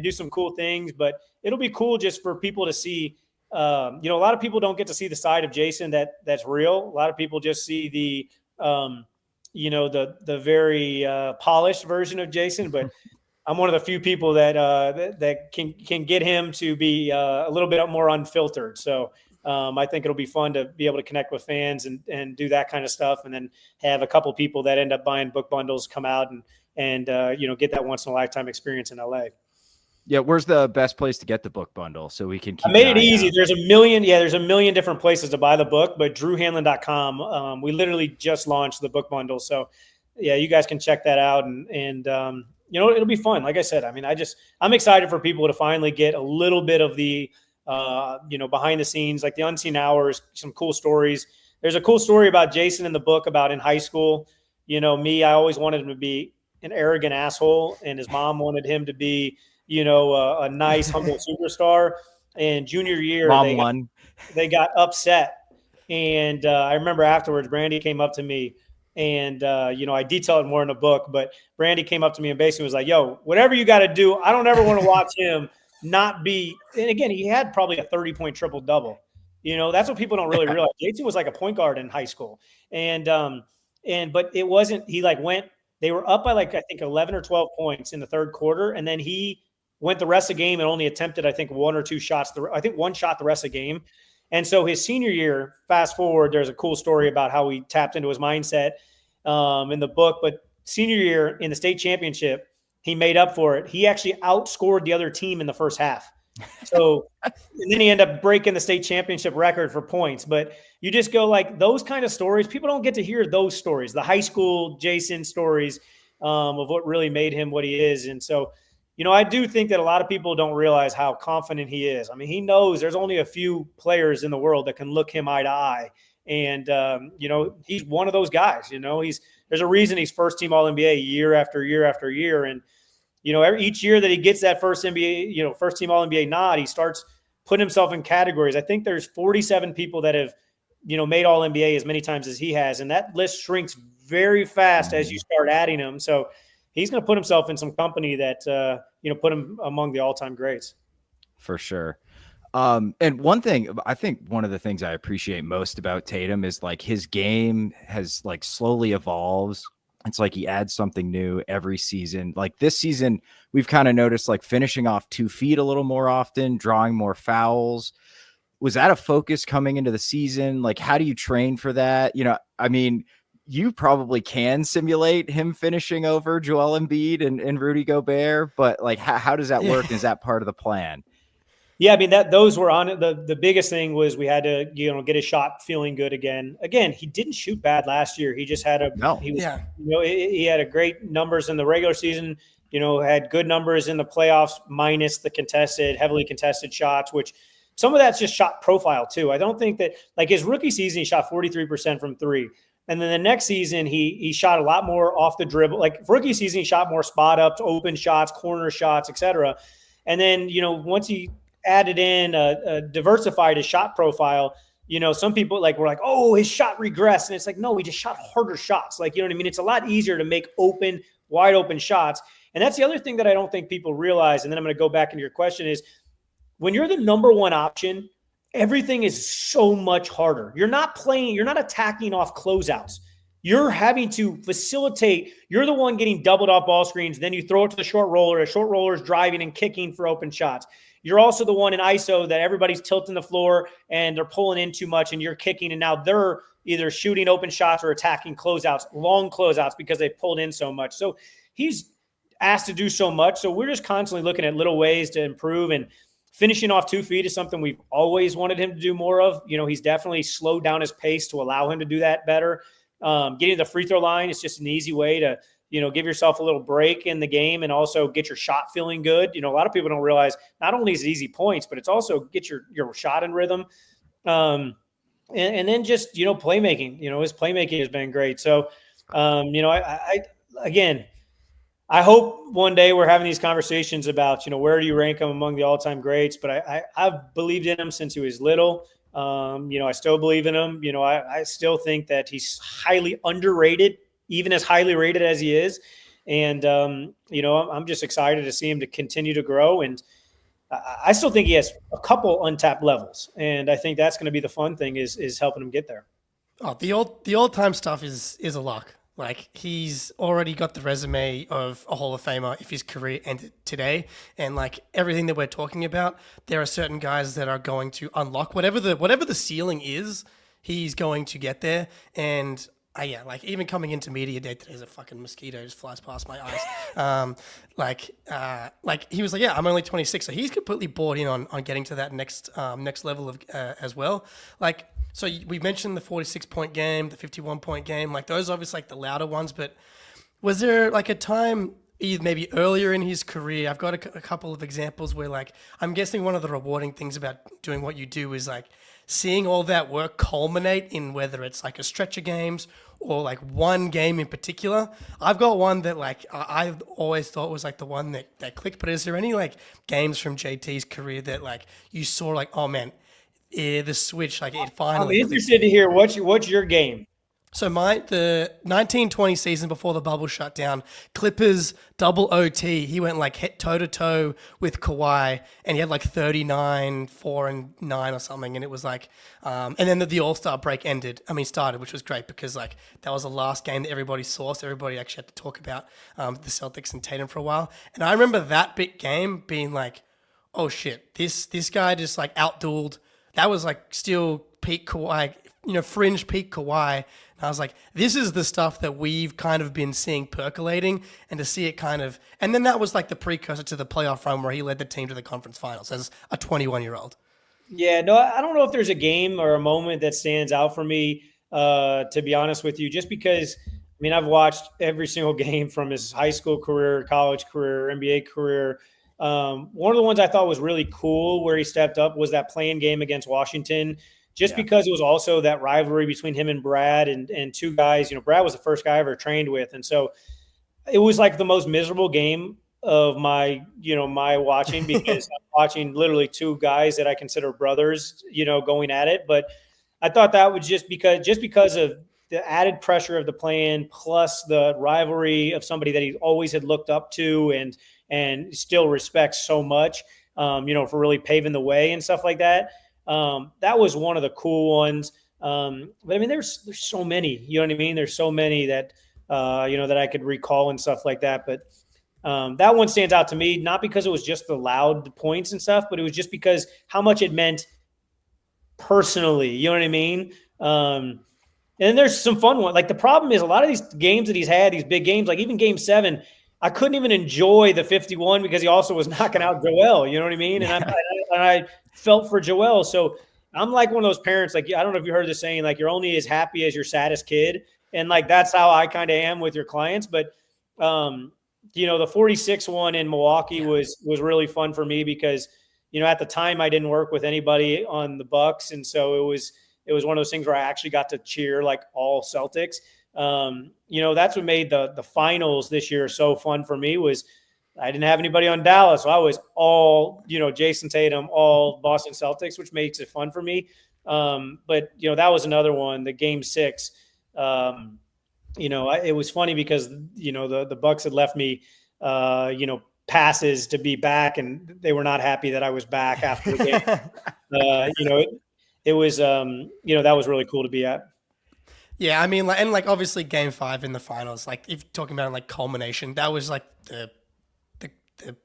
do some cool things. But it'll be cool just for people to see. A lot of people don't get to see the side of Jayson that's real. A lot of people just see the the very polished version of Jayson, but I'm one of the few people that can get him to be a little bit more unfiltered. So I think it'll be fun to be able to connect with fans and do that kind of stuff, and then have a couple people that end up buying book bundles come out and get that once in a lifetime experience in LA. Yeah, where's the best place to get the book bundle so we can keep I made it easy. Out. There's a million different places to buy the book, but drewhanlen.com. We literally just launched the book bundle. So yeah, you guys can check that out and it'll be fun. Like I said, I mean, I'm excited for people to finally get a little bit of the, behind the scenes, like the unseen hours, some cool stories. There's a cool story about Jayson in the book about in high school. I always wanted him to be an arrogant asshole, and his mom wanted him to be, a nice, humble superstar. And junior year, they got upset. And I remember afterwards, Brandy came up to me, and, I detailed more in the book, but Brandy came up to me and basically was like, yo, whatever you got to do, I don't ever want to watch him not be. And again, he had probably a 30-point triple-double. That's what people don't really realize. Jayson was like a point guard in high school. But it wasn't, they were up by I think 11 or 12 points in the third quarter. And then he went the rest of the game and only attempted, I think, one or two shots. I think one shot the rest of the game. And so his senior year, fast forward, there's a cool story about how he tapped into his mindset in the book. But senior year in the state championship, he made up for it. He actually outscored the other team in the first half. So and then he ended up breaking the state championship record for points. But you just go those kind of stories. People don't get to hear those stories, the high school Jayson stories of what really made him what he is. And so, I do think that a lot of people don't realize how confident he is. I mean, he knows there's only a few players in the world that can look him eye to eye. And, he's one of those guys. There's a reason he's first team All-NBA year after year after year. And, each year that he gets that first team All-NBA nod, he starts putting himself in categories. I think there's 47 people that have, made All-NBA as many times as he has. And that list shrinks very fast as you start adding them. So he's going to put himself in some company that, put him among the all-time greats. For sure. And one of the things I appreciate most about Tatum is his game has slowly evolves. It's he adds something new every season. This season, we've kind of noticed finishing off 2 feet a little more often, drawing more fouls. Was that a focus coming into the season? How do you train for that? You probably can simulate him finishing over Joel Embiid and Rudy Gobert, but how does that work? Is that part of the plan? Yeah, I mean those were on it. The biggest thing was we had to get his shot feeling good again. Again, he didn't shoot bad last year. He just had he had a great numbers in the regular season. Had good numbers in the playoffs minus the heavily contested shots, which some of that's just shot profile too. I don't think that his rookie season he shot 43% from 3. And then the next season, he shot a lot more off the dribble. Rookie season, he shot more spot ups, open shots, corner shots, etc. And then, once he added in diversified his shot profile, some people were like, oh, his shot regressed. And it's no, he just shot harder shots. It's a lot easier to make wide open shots. And that's the other thing that I don't think people realize. And then I'm going to go back into your question is when you're the number one option, everything is so much harder. You're not attacking off closeouts. You're having to facilitate. You're the one getting doubled off ball screens. Then you throw it to the short roller. A short roller is driving and kicking for open shots. You're also the one in ISO that everybody's tilting the floor and they're pulling in too much and you're kicking. And now they're either shooting open shots or attacking closeouts, long closeouts because they pulled in so much. So he's asked to do so much. So we're just constantly looking at little ways to improve, and finishing off 2 feet is something we've always wanted him to do more of. He's definitely slowed down his pace to allow him to do that better. Getting to the free throw line is just an easy way to, give yourself a little break in the game and also get your shot feeling good. A lot of people don't realize not only is it easy points, but it's also get your shot in rhythm. And then just, playmaking, his playmaking has been great. So, I hope one day we're having these conversations about, where do you rank him among the all-time greats? But I've believed in him since he was little. I still believe in him. I still think that he's highly underrated, even as highly rated as he is. And, I'm just excited to see him to continue to grow. And I still think he has a couple untapped levels. And I think that's going to be the fun thing is helping him get there. Oh, the old time stuff is a lock. He's already got the resume of a Hall of Famer if his career ended today. And everything that we're talking about, there are certain guys that are going to unlock whatever the ceiling is, he's going to get there. And even coming into media day today, there's a fucking mosquito just flies past my eyes. He was I'm only 26, so he's completely bought in on getting to that next level of as well. So we mentioned the 46-point game, the 51-point game. Those obviously the louder ones. But was there a time maybe earlier in his career. I've got a couple of examples where, like, I'm guessing one of the rewarding things about doing what you do is like seeing all that work culminate in whether it's like a stretch of games or like one game in particular. I've got one that like I've always thought was like the one that clicked. But is there any like games from JT's career that like you saw like, oh man, the switch, like it finally. I'm interested to hear what's your game. So the 1920 season before the bubble shut down, Clippers double OT. He went like hit toe to toe with Kawhi, and he had like 39, 4 and 9 or something. And it was like, and then the All-Star break started, which was great because like that was the last game that everybody saw. So everybody actually had to talk about the Celtics and Tatum for a while. And I remember that big game being like, oh shit, this guy just like outdueled. That was like still peak Kawhi, fringe peak Kawhi. I was like, this is the stuff that we've kind of been seeing percolating, and to see it and then that was like the precursor to the playoff run where he led the team to the conference finals as a 21-year-old. Yeah, no, I don't know if there's a game or a moment that stands out for me, to be honest with you, just because, I've watched every single game from his high school career, college career, NBA career. One of the ones I thought was really cool where he stepped up was that play-in game against Washington. Because it was also that rivalry between him and Brad and two guys. Brad was the first guy I ever trained with. And so it was like the most miserable game of my watching because I'm watching literally two guys that I consider brothers, going at it. But I thought that was just because of the added pressure of the play-in plus the rivalry of somebody that he always had looked up to and still respects so much, for really paving the way and stuff like that. That was one of the cool ones. But there's so many, you know what I mean? There's so many that, that I could recall and stuff like that. But, that one stands out to me, not because it was just the loud points and stuff, but it was just because how much it meant personally, you know what I mean? And then there's some fun one. Like the problem is a lot of these games that he's had, these big games, like even game 7, I couldn't even enjoy the 51 because he also was knocking out Joel, you know what I mean? And I felt for Joel. So I'm like one of those parents, like, I don't know if you heard the saying, like, you're only as happy as your saddest kid. And like, that's how I kind of am with your clients. But, the 46 one in Milwaukee was really fun for me because, at the time I didn't work with anybody on the Bucks. And so it was one of those things where I actually got to cheer like all Celtics. That's what made the finals this year so fun for me was I didn't have anybody on Dallas. So I was all, Jayson Tatum, all Boston Celtics, which makes it fun for me. But that was another one, the game 6. It was funny because, the Bucks had left me, passes to be back, and they were not happy that I was back after the game. It was, that was really cool to be at. Yeah, obviously game 5 in the finals, like if you're talking about like culmination, that was like the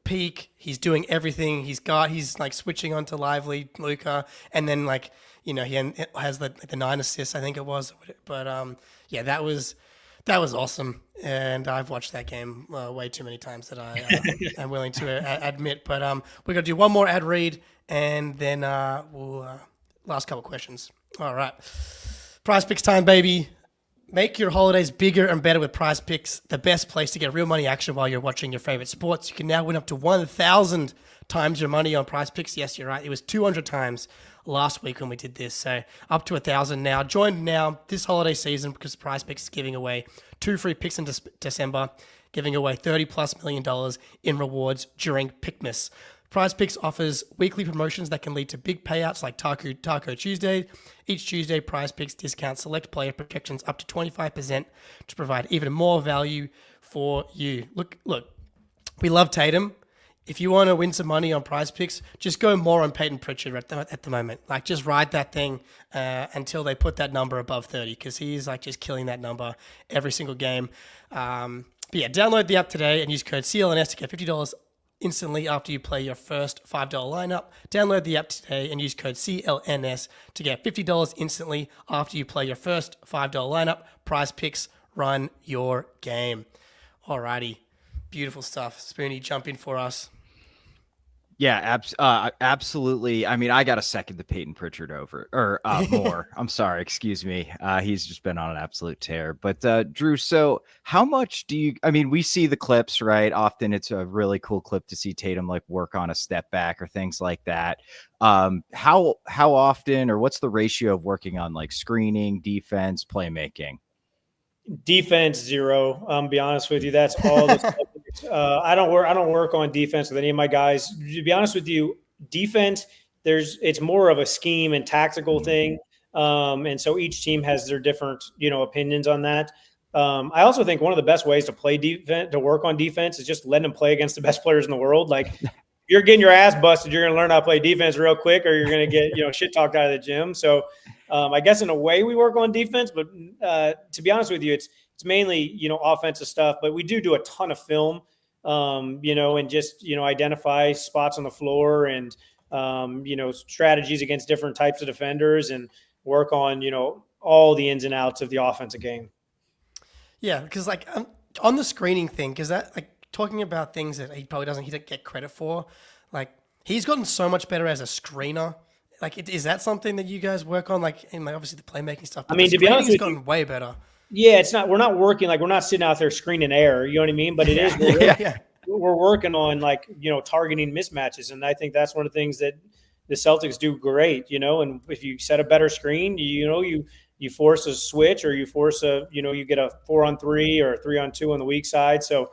peak. He's doing everything he's like switching onto Lively, Luka, and then like, he has the 9 assists, I think it was. But that was awesome. And I've watched that game way too many times that I am willing to admit. But we're going to do one more ad read, and then we'll last couple questions. All right. Prize Picks time, baby. Make your holidays bigger and better with Prize Picks, the best place to get real money action while you're watching your favorite sports. You can now win up to 1,000 times your money on Prize Picks. Yes, you're right. It was 200 times last week when we did this, so up to 1,000 now. Join now this holiday season because Prize Picks is giving away 2 free picks in December, giving away $30+ million in rewards during Pickmas. Prize Picks offers weekly promotions that can lead to big payouts like Taco Tuesday. Each Tuesday, Prize Picks discounts select player protections up to 25% to provide even more value for you. Look, we love Tatum. If you want to win some money on Prize Picks, just go more on Peyton Pritchard at the moment. Like, just ride that thing until they put that number above 30 because he's like just killing that number every single game. But yeah, download the app today and use code CLNS to get $50 instantly after you play your first $5 lineup. Download the app today and use code CLNS to get $50 instantly after you play your first $5 lineup. Prize Picks, run your game. Alrighty. Beautiful stuff. Spoonie, jump in for us. Yeah, absolutely. I mean, I got to second the Peyton Pritchard over or more. I'm sorry, excuse me. He's just been on an absolute tear. But Drew, so how much do you? I mean, we see the clips, right? Often it's a really cool clip to see Tatum like work on a step back or things like that. How often or what's the ratio of working on like screening, defense, playmaking? Defense, zero. Be honest with you, that's all. I don't work on defense with any of my guys. To be honest with you, defense, it's more of a scheme and tactical thing, and so each team has their different opinions on that. I also think one of the best ways to play defense, to work on defense, is just letting them play against the best players in the world. Like, you're getting your ass busted, you're going to learn how to play defense real quick, or you're going to get shit talked out of the gym. So I guess in a way we work on defense, but to be honest with you, it's mainly offensive stuff. But we do a ton of film, and just identify spots on the floor and strategies against different types of defenders and work on all the ins and outs of the offensive game. Yeah, because like on the screening thing, because that like talking about things that he probably doesn't get credit for, like he's gotten so much better as a screener. Like, is that something that you guys work on? Like, in like obviously the playmaking stuff. I mean, to be honest, he's gotten way better. Yeah, it's not. We're not working like we're not sitting out there screening air. You know what I mean? But it is. We're working on targeting mismatches, and I think that's one of the things that the Celtics do great. And if you set a better screen, you force a switch, or you force you get a 4-on-3 or a 3-on-2 on the weak side. So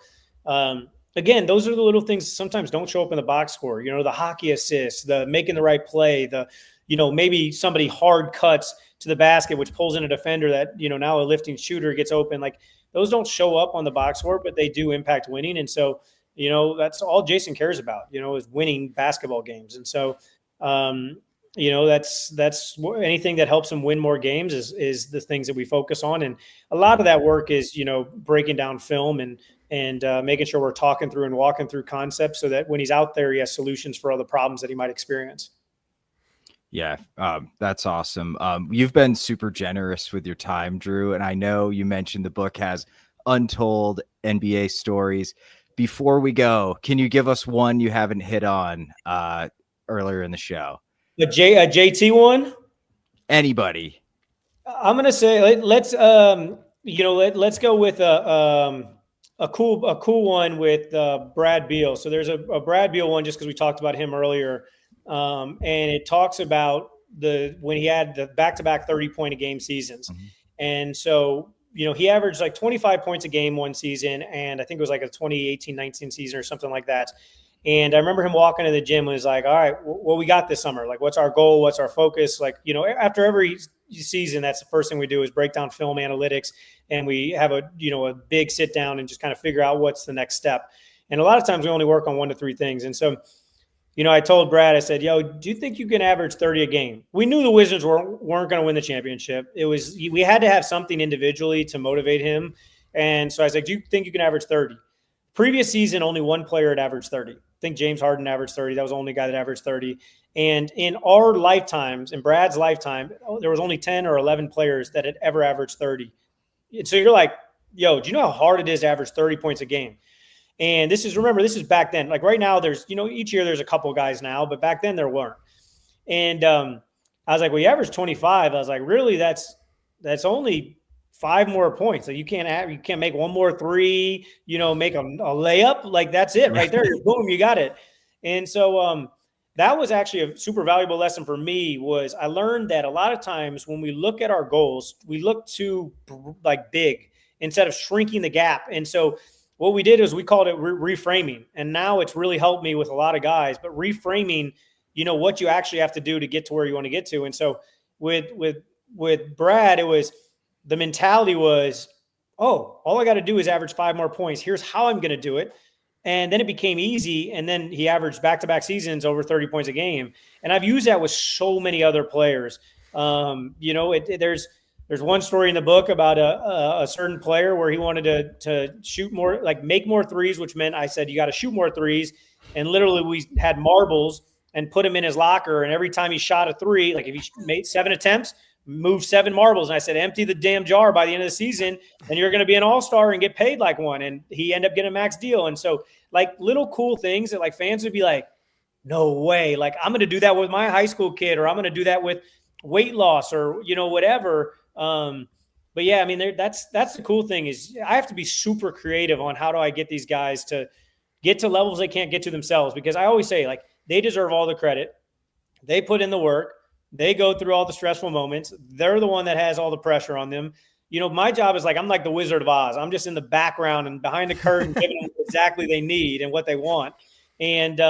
again, those are the little things that sometimes don't show up in the box score. The hockey assist, the making the right play, the maybe somebody hard cuts to the basket, which pulls in a defender that now a lifting shooter gets open. Like, those don't show up on the box score, but they do impact winning. And so that's all Jayson cares about, is winning basketball games. And so that's anything that helps him win more games is the things that we focus on. And a lot of that work is breaking down film and making sure we're talking through and walking through concepts so that when he's out there, he has solutions for all the problems that he might experience. Yeah, that's awesome. You've been super generous with your time, Drew, and I know you mentioned the book has untold NBA stories. Before we go, can you give us one you haven't hit on earlier in the show? A JT one? Anybody? I'm gonna say let's go with a cool one with Brad Beal. So there's a Brad Beal one just because we talked about him earlier. And it talks about when he had the back-to-back 30-point a game seasons. Mm-hmm. And so, he averaged like 25 points a game one season, and I think it was like a 2018-19 season or something like that. And I remember him walking to the gym and was like, all right, what we got this summer? Like, what's our goal? What's our focus? Like, after every season, that's the first thing we do is break down film analytics, and we have a big sit down and just kind of figure out what's the next step. And a lot of times we only work on 1 to 3 things. And so, I told Brad, I said, do you think you can average 30 a game? We knew the Wizards weren't going to win the championship. We had to have something individually to motivate him. And so I was like, do you think you can average 30? Previous season, only one player had averaged 30. I think James Harden averaged 30. That was the only guy that averaged 30. And in our lifetimes, in Brad's lifetime, there was only 10 or 11 players that had ever averaged 30. And so you're like, do you know how hard it is to average 30 points a game? And this is back then. Like right now, there's, each year there's a couple guys now, but back then there weren't. And I was like, well, you average 25. I was like, really, that's only 5 more points. Like you can't make one more three, make a layup. Like that's it right there. Boom, you got it. And so that was actually a super valuable lesson for me. Was I learned that a lot of times when we look at our goals, we look too like big instead of shrinking the gap. And so what we did is we called it reframing. And now it's really helped me with a lot of guys, but reframing, what you actually have to do to get to where you want to get to. And so with Brad, the mentality was, all I got to do is average 5 more points. Here's how I'm going to do it. And then it became easy. And then he averaged back-to-back seasons over 30 points a game. And I've used that with so many other players. There's one story in the book about a certain player where he wanted to shoot more, like make more threes, which meant I said, you got to shoot more threes. And literally we had marbles and put him in his locker. And every time he shot a 3, like if he made 7 attempts, moved 7 marbles. And I said, empty the damn jar by the end of the season and you're going to be an all-star and get paid like one. And he ended up getting a max deal. And so like little cool things that like fans would be like, no way. Like, I'm going to do that with my high school kid, or I'm going to do that with weight loss, or, whatever. But yeah, I mean, that's the cool thing is I have to be super creative on how do I get these guys to get to levels they can't get to themselves, because I always say, like, they deserve all the credit. They put in the work. They go through all the stressful moments. They're the one that has all the pressure on them. My job is like, I'm like the Wizard of Oz. I'm just in the background and behind the curtain, giving them exactly they need and what they want. And,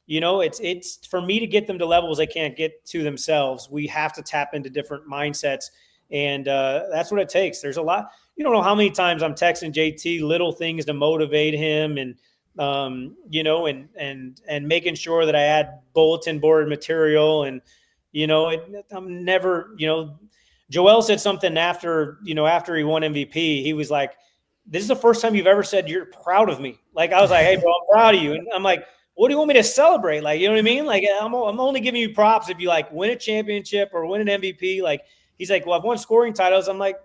it's for me to get them to levels they can't get to themselves. We have to tap into different mindsets. And that's what it takes. There's a lot. You don't know how many times I'm texting JT little things to motivate him, and and making sure that I add bulletin board material. And I'm never. Joel said something after he won MVP. He was like, "This is the first time you've ever said you're proud of me." Like, I was like, "Hey, bro, I'm proud of you." And I'm like, "What do you want me to celebrate?" Like, you know what I mean? Like, I'm only giving you props if you like win a championship or win an MVP. Like, he's like, "Well, I've won scoring titles." I'm like,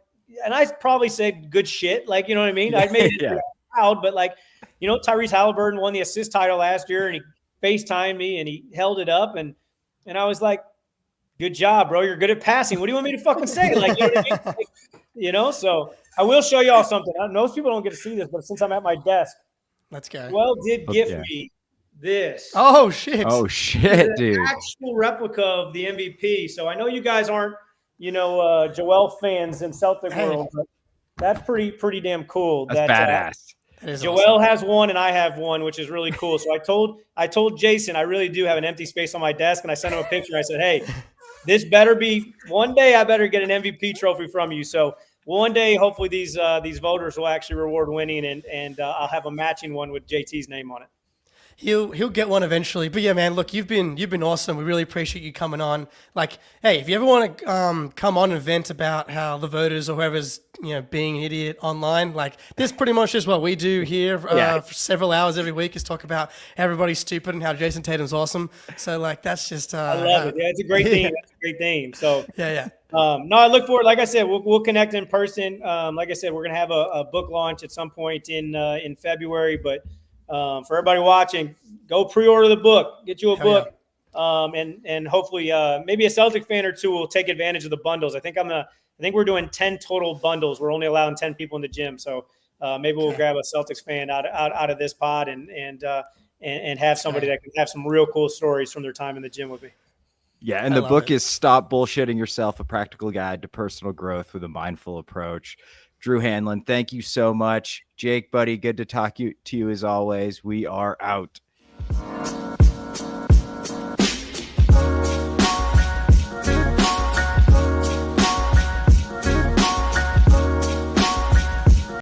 and I probably said good shit. Like, you know what I mean? I made it proud, but like, Tyrese Halliburton won the assist title last year, and he FaceTimed me and he held it up, and I was like, "Good job, bro. You're good at passing. What do you want me to fucking say?" Like, you know what I mean? Like, so I will show y'all something. Most people don't get to see this, but since I'm at my desk, let's go. Joel did gift me this. Oh shit! Oh shit, dude! Actual replica of the MVP. So I know you guys aren't, Joel fans in Celtic world, but that's pretty damn cool. That's badass. Joel has one and I have one, which is really cool. So I told Jason I really do have an empty space on my desk, and I sent him a picture. I said, "Hey, this better be one day. I better get an MVP trophy from you." So one day, hopefully, these voters will actually reward winning, and I'll have a matching one with JT's name on it. He'll get one eventually. But yeah, man, look, you've been awesome. We really appreciate you coming on. Like, hey, if you ever want to come on and vent about how the voters or whoever's being an idiot online, like, this pretty much is what we do here for several hours every week, is talk about everybody's stupid and how Jayson Tatum's awesome. So like, that's just I love it. Yeah, it's a great theme. That's a great theme. So yeah. No, I look forward. Like I said, we'll connect in person. Like I said, we're gonna have a book launch at some point in February, but. For everybody watching, go pre-order the book, get you a book, and hopefully maybe a Celtic fan or two will take advantage of the bundles. I think we're doing 10 total bundles. We're only allowing 10 people in the gym, so maybe we'll grab a Celtics fan out of this pod and have somebody that can have some real cool stories from their time in the gym with me. Yeah, and the book is Stop Bullshitting Yourself, a practical guide to personal growth with a mindful approach. Drew Hanlen, thank you so much. Jake, buddy, good to talk to you as always. We are out.